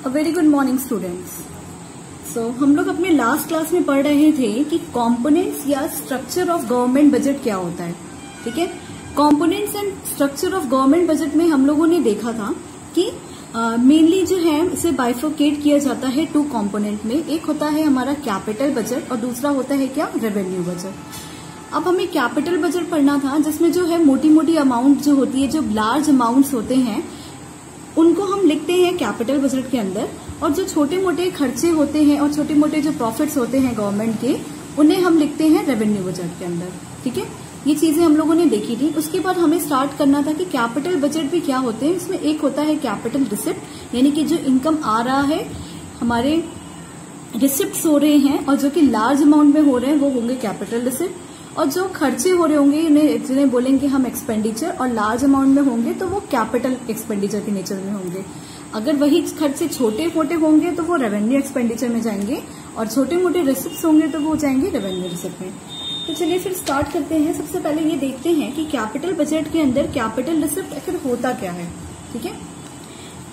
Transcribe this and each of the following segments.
अ very good morning students. So हम लोग अपने लास्ट क्लास में पढ़ रहे थे कि कंपोनेंट्स या स्ट्रक्चर ऑफ गवर्नमेंट बजट क्या होता है। ठीक है, components and structure of government budget में हम लोगों ने देखा था कि मेनली जो है इसे बाइफोकेट किया जाता है टू कंपोनेंट में। एक होता है हमारा कैपिटल बजट और दूसरा होता है क्या, रेवेन्यू बजट। अब हमें कैपिटल बजट पढ़ना था जिसमें जो है मोटी मोटी अमाउंट जो होती है, जो लार्ज अमाउंट्स होते हैं उनको हम लिखते हैं कैपिटल बजट के अंदर, और जो छोटे मोटे खर्चे होते हैं और छोटे मोटे जो प्रॉफिट्स होते हैं गवर्नमेंट के उन्हें हम लिखते हैं रेवेन्यू बजट के अंदर। ठीक है, ये चीजें हम लोगों ने देखी थी। उसके बाद हमें स्टार्ट करना था कि कैपिटल बजट भी क्या होते हैं। इसमें एक होता है कैपिटल रिसिप्ट, यानी कि जो इनकम आ रहा है, हमारे रिसिप्ट हो रहे हैं और जो कि लार्ज अमाउंट में हो रहे हैं वो होंगे कैपिटल रिसिप्ट, और जो खर्चे हो रहे होंगे जिन्हें बोलेंगे हम एक्सपेंडिचर, और लार्ज अमाउंट में होंगे तो वो कैपिटल एक्सपेंडिचर के नेचर में होंगे। अगर वही खर्चे छोटे मोटे होंगे तो वो रेवेन्यू एक्सपेंडिचर में जाएंगे, और छोटे मोटे रिसिप्ट होंगे तो वो जाएंगे रेवेन्यू रिसिप्ट में। तो चलिए फिर स्टार्ट करते हैं। सबसे पहले ये देखते हैं कि कैपिटल बजट के अंदर कैपिटल रिसिप्ट आखिर होता क्या है। ठीक है,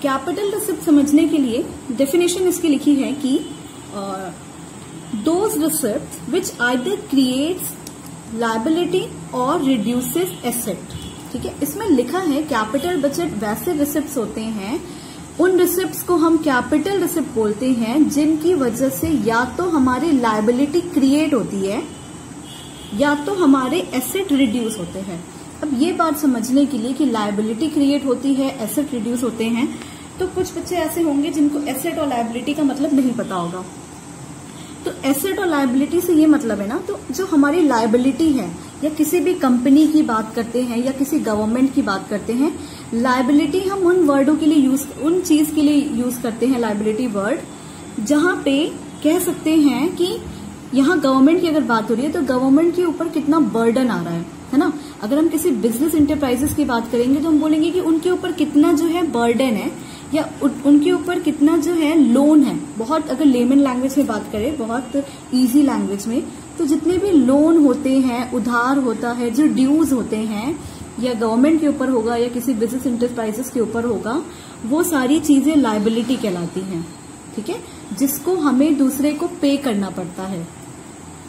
कैपिटल रिसिप्ट समझने के लिए डेफिनेशन इसकी लिखी है कि those receipt which either creates liability और रिड्यूसेस एसेट। ठीक है, इसमें लिखा है कैपिटल बजट वैसे रिसिप्ट्स होते हैं, उन रिसिप्ट्स को हम कैपिटल रिसिप्ट बोलते हैं जिनकी वजह से या तो हमारी लायबिलिटी क्रिएट होती है या तो हमारे एसेट रिड्यूस होते हैं। अब ये बात समझने के लिए कि लायबिलिटी क्रिएट होती है, एसेट रिड्यूस होते हैं, तो कुछ बच्चे ऐसे होंगे जिनको एसेट और लायबिलिटी का मतलब नहीं पता होगा। तो एसेट और लायबिलिटी से ये मतलब है ना, तो जो हमारी लायबिलिटी है, या किसी भी कंपनी की बात करते हैं या किसी गवर्नमेंट की बात करते हैं, लायबिलिटी हम उन वर्डों के लिए उन चीज के लिए यूज करते हैं लायबिलिटी वर्ड, जहां पे कह सकते हैं कि यहाँ गवर्नमेंट की अगर बात हो रही है तो गवर्नमेंट के ऊपर कितना बर्डन आ रहा है ना। अगर हम किसी बिजनेस इंटरप्राइजेस की बात करेंगे तो हम बोलेंगे कि उनके ऊपर कितना जो है बर्डन है, या उनके ऊपर कितना जो है लोन है। बहुत अगर लेमन लैंग्वेज में बात करें, बहुत इजी लैंग्वेज में, तो जितने भी लोन होते हैं, उधार होता है, जो ड्यूज होते हैं, या गवर्नमेंट के ऊपर होगा या किसी बिजनेस इंटरप्राइजेस के ऊपर होगा, वो सारी चीजें लायबिलिटी कहलाती हैं। ठीक है, जिसको हमें दूसरे को पे करना पड़ता है।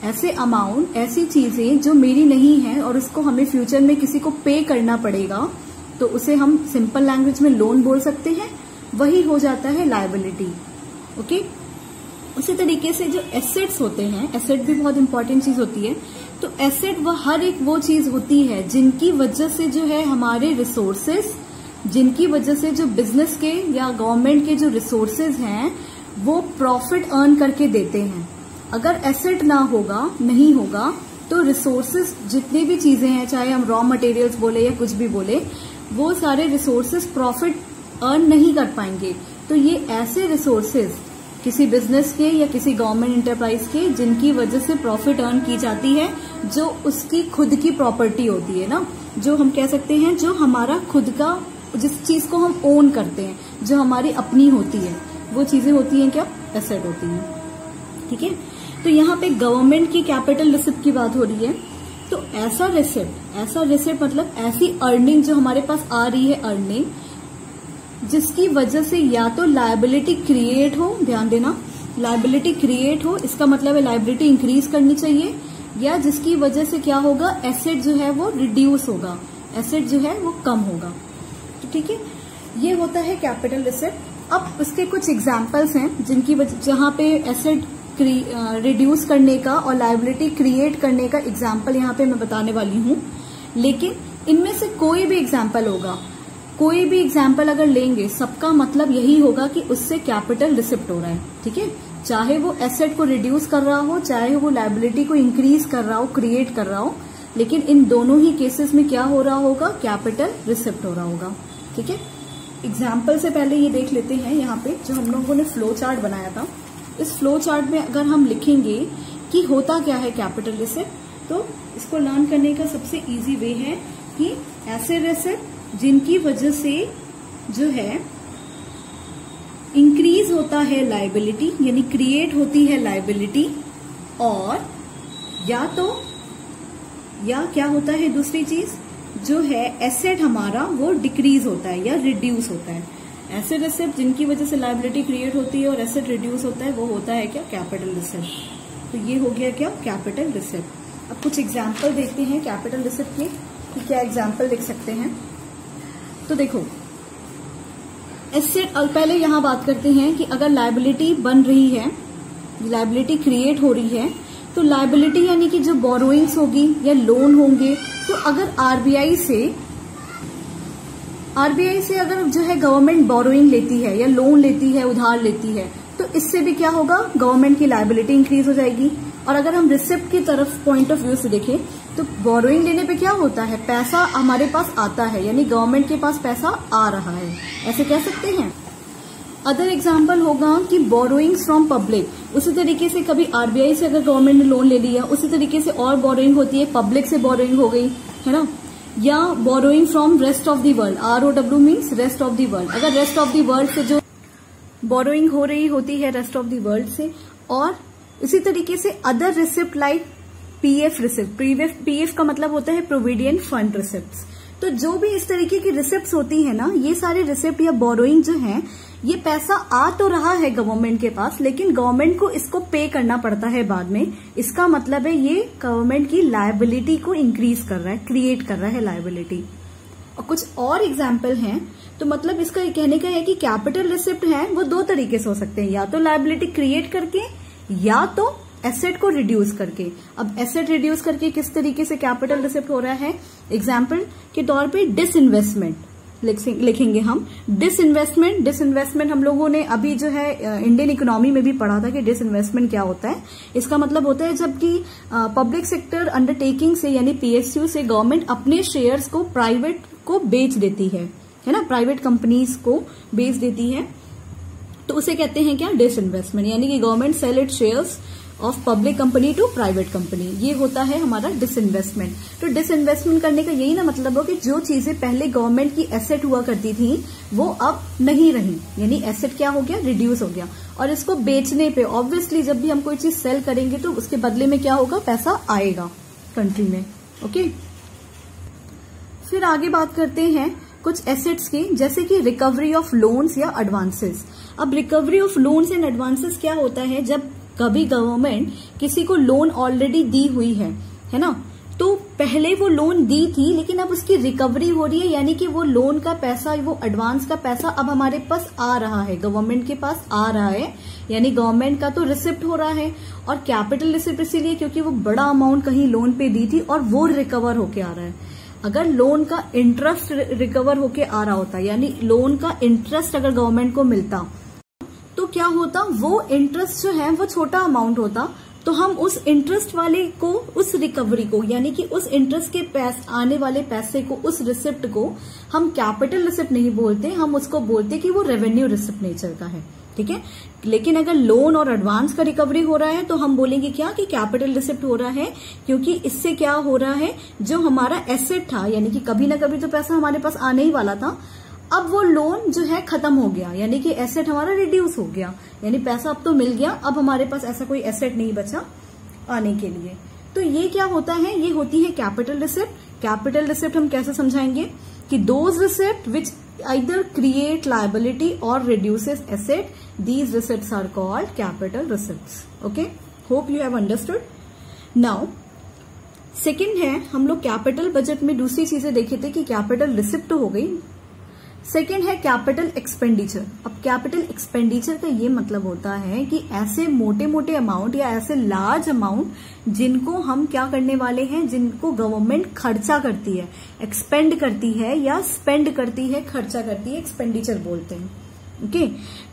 ऐसे अमाउंट, ऐसी चीजें जो मेरी नहीं है और उसको हमें फ्यूचर में किसी को पे करना पड़ेगा, तो उसे हम सिंपल लैंग्वेज में लोन बोल सकते हैं। वही हो जाता है लायबिलिटी। ओके, उसी तरीके से जो एसेट्स होते हैं, एसेट भी बहुत इंपॉर्टेंट चीज होती है। तो एसेट वह हर एक वो चीज होती है जिनकी वजह से जो है हमारे रिसोर्सेस, जिनकी वजह से जो बिजनेस के या गवर्नमेंट के जो रिसोर्सेज हैं वो प्रॉफिट अर्न करके देते हैं। अगर एसेट ना होगा, नहीं होगा, तो रिसोर्सेज जितनी भी चीजें हैं, चाहे हम रॉ मटेरियल्स बोले या कुछ भी बोले, वो सारे रिसोर्सेज प्रॉफिट अर्न नहीं कर पाएंगे। तो ये ऐसे रिसोर्सेज किसी बिजनेस के या किसी गवर्नमेंट इंटरप्राइज के जिनकी वजह से प्रॉफिट अर्न की जाती है, जो उसकी खुद की प्रॉपर्टी होती है ना, जो हम कह सकते हैं जो हमारा खुद का, जिस चीज को हम ओन करते हैं, जो हमारी अपनी होती है, वो चीजें होती हैं क्या, एसेट होती हैं। ठीक है, तो यहाँ पे गवर्नमेंट की कैपिटल रिसिप्ट की बात हो रही है। तो ऐसा रिसिप्ट मतलब ऐसी अर्निंग जो हमारे पास आ रही है, अर्निंग जिसकी वजह से या तो लायबिलिटी क्रिएट हो, ध्यान देना, लायबिलिटी क्रिएट हो, इसका मतलब है लायबिलिटी इंक्रीज करनी चाहिए, या जिसकी वजह से क्या होगा, एसेट जो है वो रिड्यूस होगा, एसेट जो है वो कम होगा। तो ठीक है, ये होता है कैपिटल रिसिप्ट। अब उसके कुछ एग्जाम्पल्स हैं जिनकी जहां पे एसेट रिड्यूस करने का और लायबिलिटी क्रिएट करने का एग्जाम्पल यहाँ पे मैं बताने वाली हूँ। लेकिन इनमें से कोई भी एग्जाम्पल होगा, कोई भी एग्जाम्पल अगर लेंगे, सबका मतलब यही होगा कि उससे कैपिटल रिसिप्ट हो रहा है। ठीक है, चाहे वो एसेट को रिड्यूस कर रहा हो, चाहे वो लायबिलिटी को इंक्रीज कर रहा हो, क्रिएट कर रहा हो, लेकिन इन दोनों ही केसेस में क्या हो रहा होगा, कैपिटल रिसिप्ट हो रहा होगा। ठीक है, एग्जाम्पल से पहले ये देख लेते हैं यहाँ पे जो हम लोगों ने फ्लो चार्ट बनाया था। इस फ्लो चार्ट में अगर हम लिखेंगे कि होता क्या है कैपिटल रिसिप्ट, तो इसको लर्न करने का सबसे इजी वे है कि ऐसे रिसिप्ट जिनकी वजह से जो है इंक्रीज होता है लायबिलिटी, यानी क्रिएट होती है लायबिलिटी, और या क्या होता है दूसरी चीज, जो है एसेट हमारा वो डिक्रीज होता है या रिड्यूस होता है। एसेट रिसिप्ट जिनकी वजह से लायबिलिटी क्रिएट होती है और एसेट रिड्यूस होता है वो होता है क्या, कैपिटल रिसिप्ट। तो ये हो गया क्या, कैपिटल रिसिप्ट। अब कुछ एग्जाम्पल देखते हैं कैपिटल रिसिप्ट के कि क्या एग्जाम्पल लिख सकते हैं। तो देखो एसेट, और पहले यहां बात करते हैं कि अगर लायबिलिटी बन रही है, लायबिलिटी क्रिएट हो रही है, तो लायबिलिटी यानी कि जो बोरोइंग्स होगी या लोन होंगे, तो अगर आरबीआई से अगर जो है गवर्नमेंट बोरोइंग लेती है या लोन लेती है, उधार लेती है, तो इससे भी क्या होगा, गवर्नमेंट की लायबिलिटी इंक्रीज हो जाएगी। और अगर हम रिसिप्ट की तरफ पॉइंट ऑफ व्यू से देखें तो बोरोइंग लेने पे क्या होता है, पैसा हमारे पास आता है, यानी गवर्नमेंट के पास पैसा आ रहा है, ऐसे कह सकते हैं। अदर एग्जाम्पल होगा कि बोरोइंग्स फ्रॉम पब्लिक, उसी तरीके से कभी आरबीआई से अगर गवर्नमेंट ने लोन ले लिया, उसी तरीके से और बोरोइंग होती है, पब्लिक से बोरोइंग हो गई, है ना। या borrowing from rest of the world, ROW means rest of the world, अगर रेस्ट ऑफ द वर्ल्ड से जो बोरोइंग हो रही होती है रेस्ट ऑफ द वर्ल्ड से। और इसी तरीके से other receipt like PF receipt, PF का मतलब होता है प्रोविडेंट फंड रिसिप्ट। तो जो भी इस तरीके की रिसिप्ट होती है ना, ये सारे रिसिप्ट या बोरोइंग जो है, ये पैसा आ तो रहा है गवर्नमेंट के पास, लेकिन गवर्नमेंट को इसको पे करना पड़ता है बाद में। इसका मतलब है ये गवर्नमेंट की लायबिलिटी को इंक्रीज कर रहा है, क्रिएट कर रहा है लायबिलिटी। और कुछ और एग्जाम्पल हैं, तो मतलब इसका कहने का है कि कैपिटल रिसिप्ट है वो दो तरीके से हो सकते हैं, या तो लायबिलिटी क्रिएट करके या तो एसेट को रिड्यूस करके। अब एसेट रिड्यूस करके किस तरीके से कैपिटल रिसिप्ट हो रहा है, एग्जाम्पल के तौर पे डिसइन्वेस्टमेंट लिखेंगे हम। डिसइन्वेस्टमेंट हम लोगों ने अभी जो है इंडियन इकोनॉमी में भी पढ़ा था कि डिसइन्वेस्टमेंट क्या होता है। इसका मतलब होता है जबकि पब्लिक सेक्टर अंडरटेकिंग से यानी PSU से गवर्नमेंट अपने शेयर्स को प्राइवेट को बेच देती है ना, प्राइवेट कंपनीज को बेच देती है, तो उसे कहते हैं क्या, डिसइन्वेस्टमेंट, यानी कि government sell it shares of public company to private company, ये होता है हमारा डिसइन्वेस्टमेंट। तो डिसइन्वेस्टमेंट करने का यही ना मतलब हो कि जो चीजें पहले गवर्नमेंट की एसेट हुआ करती थी वो अब नहीं रही, यानी एसेट क्या हो गया, रिड्यूस हो गया। और इसको बेचने पे ऑब्वियसली जब भी हम कोई चीज सेल करेंगे तो उसके बदले में क्या होगा, पैसा आएगा कंट्री में। ओके, फिर आगे बात करते हैं कुछ एसेट्स की, जैसे कि रिकवरी ऑफ लोन्स या एडवांसेस। अब recovery of loans and advances क्या होता है, जब कभी गवर्नमेंट किसी को लोन ऑलरेडी दी हुई है ना, तो पहले वो लोन दी थी लेकिन अब उसकी रिकवरी हो रही है, यानी कि वो लोन का पैसा, वो एडवांस का पैसा अब हमारे पास आ रहा है, गवर्नमेंट के पास आ रहा है, यानी गवर्नमेंट का तो रिसिप्ट हो रहा है। और कैपिटल रिसिप्ट इसीलिए क्योंकि वो बड़ा अमाउंट कहीं लोन पे दी थी और वो रिकवर होके आ रहा है। अगर लोन का इंटरेस्ट रिकवर होके आ रहा होता, यानी लोन का इंटरेस्ट अगर गवर्नमेंट को मिलता, तो क्या होता, वो इंटरेस्ट जो है वो छोटा अमाउंट होता, तो हम उस इंटरेस्ट वाले को, उस रिकवरी को, यानी कि उस इंटरेस्ट के आने वाले पैसे को, उस रिसिप्ट को हम कैपिटल रिसिप्ट नहीं बोलते, हम उसको बोलते कि वो रेवेन्यू रिसिप्ट नेचर का है, ठीक है। लेकिन अगर लोन और एडवांस का रिकवरी हो रहा है तो हम बोलेंगे क्या, कि कैपिटल रिसिप्ट हो रहा है, क्योंकि इससे क्या हो रहा है, जो हमारा एसेट था, यानी कि कभी ना कभी तो पैसा हमारे पास आने ही वाला था, अब वो लोन जो है खत्म हो गया, यानी कि एसेट हमारा रिड्यूस हो गया, यानी पैसा अब तो मिल गया, अब हमारे पास ऐसा कोई एसेट नहीं बचा आने के लिए। तो ये क्या होता है, ये होती है कैपिटल रिसिप्ट। कैपिटल रिसिप्ट हम कैसे समझाएंगे, कि those receipt which either create liability or reduces asset, these receipts are called capital receipts. Okay, hope you have understood. Now second है, हम लोग कैपिटल बजट में दूसरी चीजें देखे थे कि कैपिटल रिसिप्ट हो गई, सेकेंड है कैपिटल एक्सपेंडिचर। अब कैपिटल एक्सपेंडिचर का ये मतलब होता है कि ऐसे मोटे मोटे अमाउंट या ऐसे लार्ज अमाउंट जिनको हम क्या करने वाले हैं, जिनको गवर्नमेंट खर्चा करती है, एक्सपेंड करती है या स्पेंड करती है, खर्चा करती है, एक्सपेंडिचर बोलते हैं। ओके,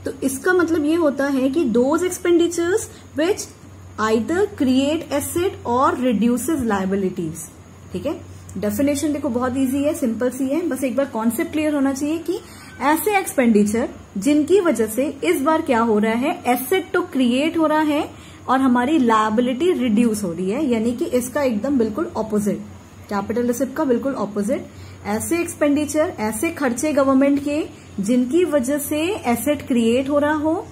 तो इसका मतलब ये होता है कि those expenditures which either create asset और रिड्यूसेस लायबिलिटीज। ठीक है, डेफिनेशन देखो बहुत इजी है, सिंपल सी है, बस एक बार कॉन्सेप्ट क्लियर होना चाहिए कि ऐसे एक्सपेंडिचर जिनकी वजह से इस बार क्या हो रहा है, एसेट तो क्रिएट हो रहा है और हमारी लायबिलिटी रिड्यूस हो रही है, यानी कि इसका एकदम बिल्कुल ऑपोजिट, कैपिटल रिसिप्ट का बिल्कुल ऑपोजिट। ऐसे एक्सपेंडिचर, ऐसे खर्चे गवर्नमेंट के जिनकी वजह से एसेट क्रिएट हो रहा हो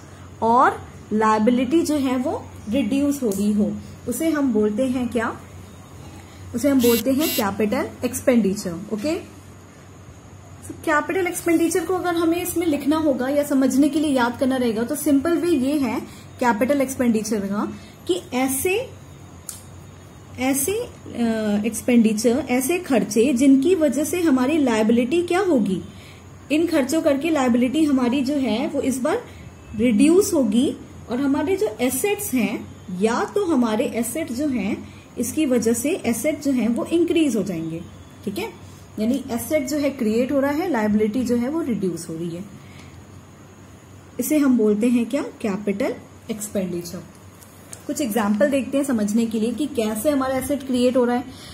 और लायबिलिटी जो है वो रिड्यूस हो रही हो, उसे हम बोलते हैं क्या, उसे हम बोलते हैं capital expenditure. Okay, capital expenditure को अगर हमें इसमें लिखना होगा या समझने के लिए याद करना रहेगा तो सिंपल वे ये है कैपिटल एक्सपेंडिचर का कि ऐसे एक्सपेंडिचर, ऐसे खर्चे जिनकी वजह से हमारी लायबिलिटी क्या होगी, इन खर्चों करके लायबिलिटी हमारी जो है वो इस बार रिड्यूस होगी और हमारे जो एसेट्स हैं या तो हमारे एसेट जो हैं इसकी वजह से एसेट जो है वो इंक्रीज हो जाएंगे। ठीक है, यानी एसेट जो है क्रिएट हो रहा है, लायबिलिटी जो है वो रिड्यूस हो रही है। इसे हम बोलते हैं क्या, कैपिटल एक्सपेंडिचर। कुछ एग्जाम्पल देखते हैं समझने के लिए कि कैसे हमारा एसेट क्रिएट हो रहा है,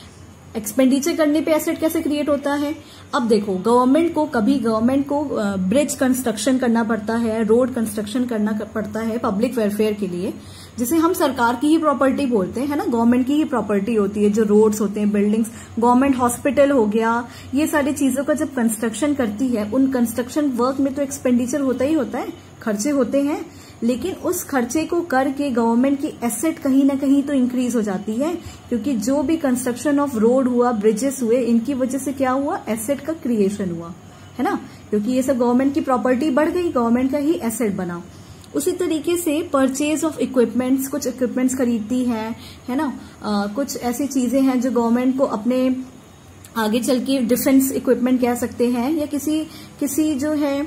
एक्सपेंडिचर करने पे एसेट कैसे क्रिएट होता है। अब देखो गवर्नमेंट को ब्रिज कंस्ट्रक्शन करना पड़ता है, रोड कंस्ट्रक्शन करना पड़ता है पब्लिक वेलफेयर के लिए, जिसे हम सरकार की ही प्रॉपर्टी बोलते हैं, है ना, गवर्नमेंट की ही प्रॉपर्टी होती है जो रोड्स होते हैं, बिल्डिंग्स, गवर्नमेंट हॉस्पिटल हो गया, ये सारी चीजों का जब कंस्ट्रक्शन करती है उन कंस्ट्रक्शन वर्क में तो एक्सपेंडिचर होता ही होता है, खर्चे होते हैं, लेकिन उस खर्चे को करके गवर्नमेंट की एसेट कहीं ना कहीं तो इंक्रीज हो जाती है, क्योंकि जो भी कंस्ट्रक्शन ऑफ रोड हुआ, ब्रिजेस हुए, इनकी वजह से क्या हुआ, एसेट का क्रिएशन हुआ, है ना, क्योंकि ये सब गवर्नमेंट की प्रॉपर्टी बढ़ गई, गवर्नमेंट का ही एसेट बना। उसी तरीके से परचेज ऑफ इक्विपमेंट्स, कुछ इक्विपमेंट्स खरीदती है ना, कुछ ऐसी चीजें हैं जो गवर्नमेंट को अपने आगे चल के डिफेंस इक्विपमेंट कह सकते हैं, या किसी जो है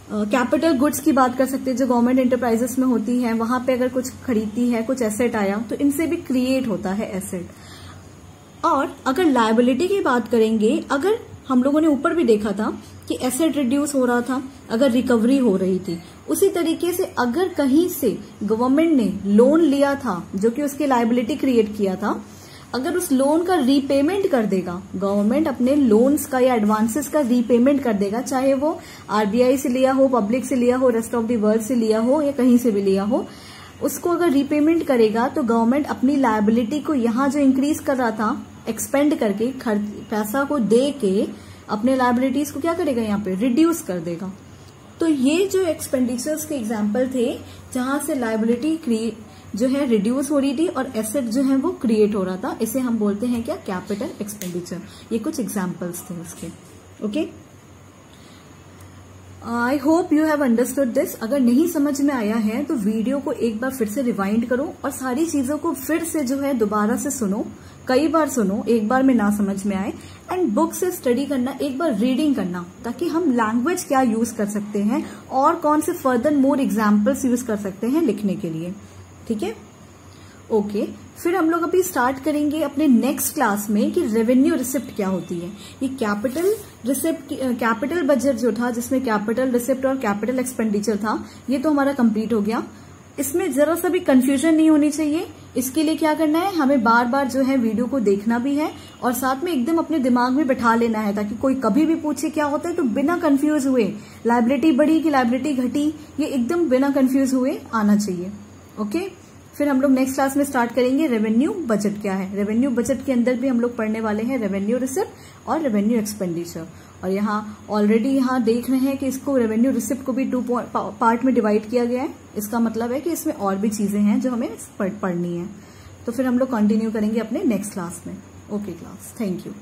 कैपिटल गुड्स की बात कर सकते हैं जो गवर्नमेंट एंटरप्राइजेस में होती है, वहां पे अगर कुछ खरीदती है, कुछ एसेट आया तो इनसे भी क्रिएट होता है एसेट। और अगर लायबिलिटी की बात करेंगे, अगर हम लोगों ने ऊपर भी देखा था कि एसेट रिड्यूस हो रहा था अगर रिकवरी हो रही थी, उसी तरीके से अगर कहीं से गवर्नमेंट ने लोन लिया था जो कि उसकी लायबिलिटी क्रिएट किया था, अगर उस लोन का रीपेमेंट कर देगा गवर्नमेंट, अपने लोन्स का या एडवांसेस का रीपेमेंट कर देगा, चाहे वो आरबीआई से लिया हो, पब्लिक से लिया हो, रेस्ट ऑफ द वर्ल्ड से लिया हो या कहीं से भी लिया हो, उसको अगर रीपेमेंट करेगा तो गवर्नमेंट अपनी लायबिलिटी को यहां जो इंक्रीज कर रहा था एक्सपेंड करके, पैसा को दे के अपने लायबिलिटीज को क्या करेगा, यहाँ पे रिड्यूस कर देगा। तो ये जो एक्सपेंडिचर्स के एग्जाम्पल थे जहां से लायबिलिटी जो है रिड्यूस हो रही थी और एसेट जो है वो क्रिएट हो रहा था, इसे हम बोलते हैं क्या, कैपिटल एक्सपेंडिचर। ये कुछ एग्जाम्पल्स थे उसके। Okay, I hope you have understood this. अगर नहीं समझ में आया है तो वीडियो को एक बार फिर से रिवाइंड करो और सारी चीजों को फिर से जो है दोबारा से सुनो, कई बार सुनो, एक बार में ना समझ में आए, एंड बुक से स्टडी करना, एक बार रीडिंग करना, ताकि हम लैंग्वेज क्या यूज कर सकते हैं और कौन से फर्दर मोर एग्जाम्पल्स यूज कर सकते हैं लिखने के लिए। ठीक है, ओके। फिर हम लोग अभी स्टार्ट करेंगे अपने नेक्स्ट क्लास में कि रेवेन्यू रिसिप्ट क्या होती है। ये कैपिटल रिसिप्ट, कैपिटल बजट जो था जिसमें कैपिटल रिसिप्ट और कैपिटल एक्सपेंडिचर था, ये तो हमारा कंप्लीट हो गया। इसमें जरा सा भी कंफ्यूजन नहीं होनी चाहिए। इसके लिए क्या करना है, हमें बार बार जो है वीडियो को देखना भी है और साथ में एकदम अपने दिमाग में बैठा लेना है, ताकि कोई कभी भी पूछे क्या होता है तो बिना कंफ्यूज हुए, लायबिलिटी बढ़ी कि लायबिलिटी घटी, ये एकदम बिना कंफ्यूज हुए आना चाहिए। ओके, फिर हम लोग नेक्स्ट क्लास में स्टार्ट करेंगे रेवेन्यू बजट क्या है। रेवेन्यू बजट के अंदर भी हम लोग पढ़ने वाले हैं रेवेन्यू रिसिप्ट और रेवेन्यू एक्सपेंडिचर। और यहाँ ऑलरेडी यहाँ देख रहे हैं कि इसको रेवेन्यू रिसिप्ट को भी 2 पार्ट में डिवाइड किया गया है। इसका मतलब है कि इसमें और भी चीजें हैं जो हमें पढ़नी है। तो फिर हम लोग कंटिन्यू करेंगे अपने नेक्स्ट क्लास में। Okay class, thank you.